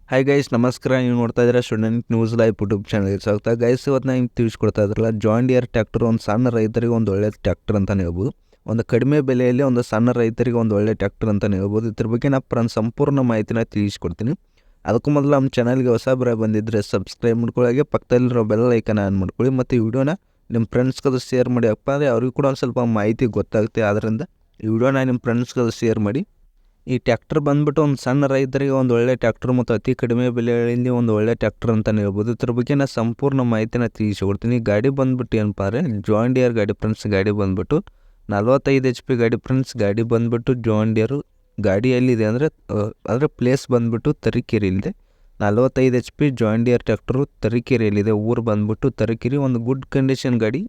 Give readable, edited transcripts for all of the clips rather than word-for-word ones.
Hi guys, ನಮಸ್ಕಾರ. ನೀವು ನೋಡ್ತಾ ಇದ್ದೀರಾ student news live YouTube channel. ಸಾಗ್ತಾ ಗೈಸ್, ಇವತ್ತು ನಾನು ತಿಳಿಸ್ಕೊಡ್ತಾ ಇದ್ರಲ್ಲ, ಜಾನ್ ಡಿಯರ್ ಟ್ರ್ಯಾಕ್ಟರ್ ಒಂದು ಸಣ್ಣ ರೈತರಿಗೆ ಒಂದು ಒಳ್ಳೆ ಟ್ರ್ಯಾಕ್ಟರ್ ಅಂತಲೇ ಹೇಳ್ಬೋದು. ಒಂದು ಕಡಿಮೆ ಬೆಲೆಯಲ್ಲಿ ಒಂದು ಸಣ್ಣ ರೈತರಿಗೆ ಒಂದು ಒಳ್ಳೆ ಟ್ರ್ಯಾಕ್ಟರ್ ಅಂತಲೇ ಹೇಳ್ಬೋದು. ಇದ್ರ ಬಗ್ಗೆ ನಾನು ಸಂಪೂರ್ಣ ಮಾಹಿತಿನ ತಿಳಿಸ್ಕೊಡ್ತೀನಿ. ಅದಕ್ಕೂ ಮೊದಲು ನಮ್ಮ ಚಾನಲ್ಗೆ ಹೊಸಬರ ಬಂದಿದ್ದರೆ ಸಬ್ಸ್ಕ್ರೈಬ್ ಮಾಡ್ಕೊಳ್ಳಿ, ಪಕ್ಕದಲ್ಲಿರೋ ಬೆಲ್ ಐಕನ್ ಆನ್ ಮಾಡ್ಕೊಳ್ಳಿ, ಮತ್ತು ಈ ವಿಡಿಯೋನ ನಿಮ್ಮ ಫ್ರೆಂಡ್ಸ್ಗೆ ಶೇರ್ ಮಾಡಿ. ಅಪ್ಪ ಅಂದರೆ ಅವ್ರಿಗೂ ಕೂಡ ಒಂದು ಸ್ವಲ್ಪ ಮಾಹಿತಿ ಗೊತ್ತಾಗುತ್ತೆ. ಆದ್ದರಿಂದ ಈ ವಿಡಿಯೋನ ನಿಮ್ಮ ಫ್ರೆಂಡ್ಸ್ಗೆ ಶೇರ್ ಮಾಡಿ. ಈ ಟ್ಯಾಕ್ಟರ್ ಬಂದುಬಿಟ್ಟು ಒಂದು ಸಣ್ಣ ರೈತರಿಗೆ ಒಂದು ಒಳ್ಳೆ ಟ್ಯಾಕ್ಟರ್ ಮತ್ತು ಅತಿ ಕಡಿಮೆ ಬೆಲೆಯಲ್ಲಿ ಒಂದು ಒಳ್ಳೆ ಟ್ಯಾಕ್ಟರ್ ಅಂತಲೇ ಹೇಳ್ಬೋದು. ಇದ್ರ ಬಗ್ಗೆ ನಾನು ಸಂಪೂರ್ಣ ಮಾಹಿತಿನ ತಿಳಿಸ್ಕೊಡ್ತೀನಿ. ಗಾಡಿ ಬಂದುಬಿಟ್ಟು ಏನಪ್ಪ ಅಂದರೆ ಜಾನ್ ಡಿಯರ್ ಗಾಡಿ ಫ್ರೆಂಡ್ಸ್. ಗಾಡಿ ಬಂದುಬಿಟ್ಟು 45 HP ಗಾಡಿ ಫ್ರೆಂಡ್ಸ್. ಗಾಡಿ ಬಂದುಬಿಟ್ಟು ಜಾನ್ ಡಿಯರು. ಗಾಡಿ ಎಲ್ಲಿದೆ ಅಂದರೆ ಪ್ಲೇಸ್ ಬಂದುಬಿಟ್ಟು ತರೀಕೆರೆಯಲ್ಲಿದೆ. 45 HP ಜಾನ್ ಡಿಯರ್ ಟ್ಯಾಕ್ಟರು ತರೀಕೆರೆಯಲ್ಲಿದೆ. ಊರು ಬಂದುಬಿಟ್ಟು ತರೀಕೆರೆ. ಒಂದು ಗುಡ್ ಕಂಡೀಷನ್ ಗಾಡಿ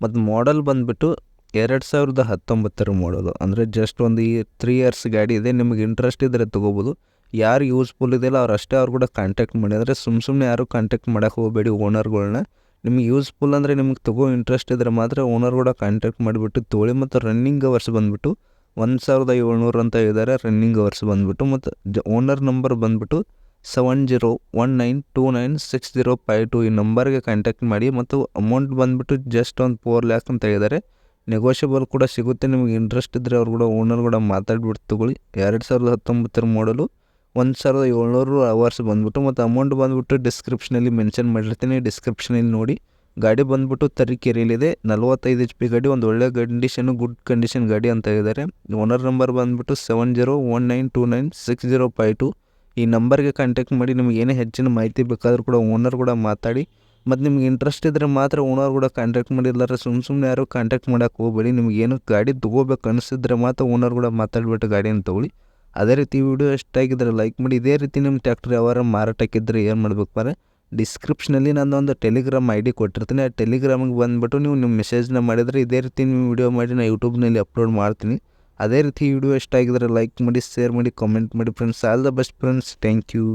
ಮತ್ತು ಮಾಡಲ್ ಬಂದುಬಿಟ್ಟು 2019 ಮಾಡಲು. ಅಂದರೆ ಜಸ್ಟ್ ಒಂದು 3 ಇಯರ್ಸ್ ಗಾಡಿ ಇದೆ. ನಿಮಗೆ ಇಂಟ್ರೆಸ್ಟ್ ಇದ್ದರೆ ತೊಗೋಬೋದು. ಯಾರು ಯೂಸ್ಫುಲ್ ಇದೆಯಲ್ಲ ಅವ್ರು ಅಷ್ಟೇ ಅವ್ರು ಕೂಡ ಕಾಂಟ್ಯಾಕ್ಟ್ ಮಾಡಿ. ಅಂದರೆ ಸುಮ್ಮನೆ ಯಾರು ಕಾಂಟ್ಯಾಕ್ಟ್ ಮಾಡೋಕ್ಕೆ ಹೋಗಬೇಡಿ ಓನರ್ಗಳನ್ನ. ನಿಮಗೆ ಯೂಸ್ಫುಲ್ ಅಂದರೆ ನಿಮಗೆ ತೊಗೋ ಇಂಟ್ರೆಸ್ಟ್ ಇದ್ದರೆ ಮಾತ್ರ ಓನರ್ ಕೂಡ ಕಾಂಟ್ಯಾಕ್ಟ್ ಮಾಡಿಬಿಟ್ಟು ತೊಗೊಳ್ಳಿ. ಮತ್ತು ರನ್ನಿಂಗ್ ಅವರ್ಸ್ ಬಂದುಬಿಟ್ಟು 1700 ಅಂತ ಇದ್ದಾರೆ ರನ್ನಿಂಗ್ ಅವರ್ಸ್ ಬಂದುಬಿಟ್ಟು. ಮತ್ತು ಓನರ್ ನಂಬರ್ ಬಂದುಬಿಟ್ಟು 7019296052 ಈ ನಂಬರ್ಗೆ ಕಾಂಟ್ಯಾಕ್ಟ್ ಮಾಡಿ. ಮತ್ತು ಅಮೌಂಟ್ ಬಂದುಬಿಟ್ಟು ಜಸ್ಟ್ ಒಂದು 4 lakhs ಅಂತ ಹೇಳಿದ್ದಾರೆ. ನೆಗೋಷಿಯಬಲ್ ಕೂಡ ಸಿಗುತ್ತೆ. ನಿಮಗೆ ಇಂಟ್ರೆಸ್ಟ್ ಇದ್ದರೆ ಅವ್ರು ಕೂಡ ಓನರ್ ಕೂಡ ಮಾತಾಡ್ಬಿಟ್ಟು ತೊಗೊಳ್ಳಿ. 2019 ಮಾಡಲು 1700 ಅವರ್ಸ್ ಬಂದುಬಿಟ್ಟು. ಮತ್ತು ಅಮೌಂಟ್ ಬಂದುಬಿಟ್ಟು ಡಿಸ್ಕ್ರಿಪ್ಷನಲ್ಲಿ ಮೆನ್ಷನ್ ಮಾಡಿರ್ತೀನಿ, ಡಿಸ್ಕ್ರಿಪ್ಷನಲ್ಲಿ ನೋಡಿ. ಗಾಡಿ ಬಂದುಬಿಟ್ಟು ತರೀಕೆರೆಯಲ್ಲಿದೆ. 45 HP ಗಾಡಿ, ಒಂದು ಒಳ್ಳೆ ಕಂಡೀಷನು, ಗುಡ್ ಕಂಡೀಷನ್ ಗಾಡಿ ಅಂತ ಹೇಳಿದ್ದಾರೆ. ಓನರ್ ನಂಬರ್ ಬಂದುಬಿಟ್ಟು 7019296052 ಈ ನಂಬರ್ಗೆ ಕಾಂಟ್ಯಾಕ್ಟ್ ಮಾಡಿ. ನಿಮಗೆ ಏನೇ ಹೆಚ್ಚಿನ ಮಾಹಿತಿ ಬೇಕಾದರೂ ಕೂಡ ಓನರ್ ಕೂಡ ಮಾತಾಡಿ. ಮತ್ತು ನಿಮ್ಗೆ ಇಂಟ್ರೆಸ್ಟ್ ಇದ್ದರೆ ಮಾತ್ರ ಓನರ್ ಕೂಡ ಕಾಂಟ್ಯಾಕ್ಟ್ ಮಾಡಿದ್ದಾರೆ. ಸುಮ್ಮನೆ ಯಾರು ಕಾಂಟ್ಯಾಕ್ಟ್ ಮಾಡೋಕ್ಕೆ ಹೋಗಬೇಡಿ. ನಿಮ್ಗೆ ಏನು ಗಾಡಿ ತೊಗೋಬೇಕು ಅನಿಸಿದ್ರೆ ಮಾತ್ರ ಓನರ್ ಕೂಡ ಮಾತಾಡಿಬಿಟ್ಟು ಗಾಡಿಯನ್ನು ತೊಗೊಳ್ಳಿ. ಅದೇ ರೀತಿ ವಿಡಿಯೋ ಇಷ್ಟಾಗಿದ್ದರೆ ಲೈಕ್ ಮಾಡಿ. ಇದೇ ರೀತಿ ನಿಮ್ಮ ಟ್ಯಾಕ್ಟರ್ ಯಾವಾರ ಮಾರಾಟಕ್ಕಿದ್ದರೆ ಏನು ಮಾಡಬೇಕು ಅಂದರೆ ಡಿಸ್ಕ್ರಿಪ್ಷನಲ್ಲಿ ಒಂದು ಟೆಲಿಗ್ರಾಮ್ ID ಕೊಟ್ಟಿರ್ತೀನಿ. ಆ ಟೆಲಿಗ್ರಾಮಿಗೆ ಬಂದುಬಿಟ್ಟು ನೀವು ನಿಮ್ಮ ಮೆಸೇಜ್ನ ಮಾಡಿದರೆ ಇದೇ ರೀತಿ ನೀವು ವಿಡಿಯೋ ಮಾಡಿ ನಾನು ಯೂಟ್ಯೂಬ್ನಲ್ಲಿ ಅಪ್ಲೋಡ್ ಮಾಡ್ತೀನಿ. ಅದೇ ರೀತಿ ವಿಡಿಯೋ ಇಷ್ಟ ಆಗಿದ್ದರೆ ಲೈಕ್ ಮಾಡಿ, ಶೇರ್ ಮಾಡಿ, ಕಾಮೆಂಟ್ ಮಾಡಿ friends. All the best friends. Thank you.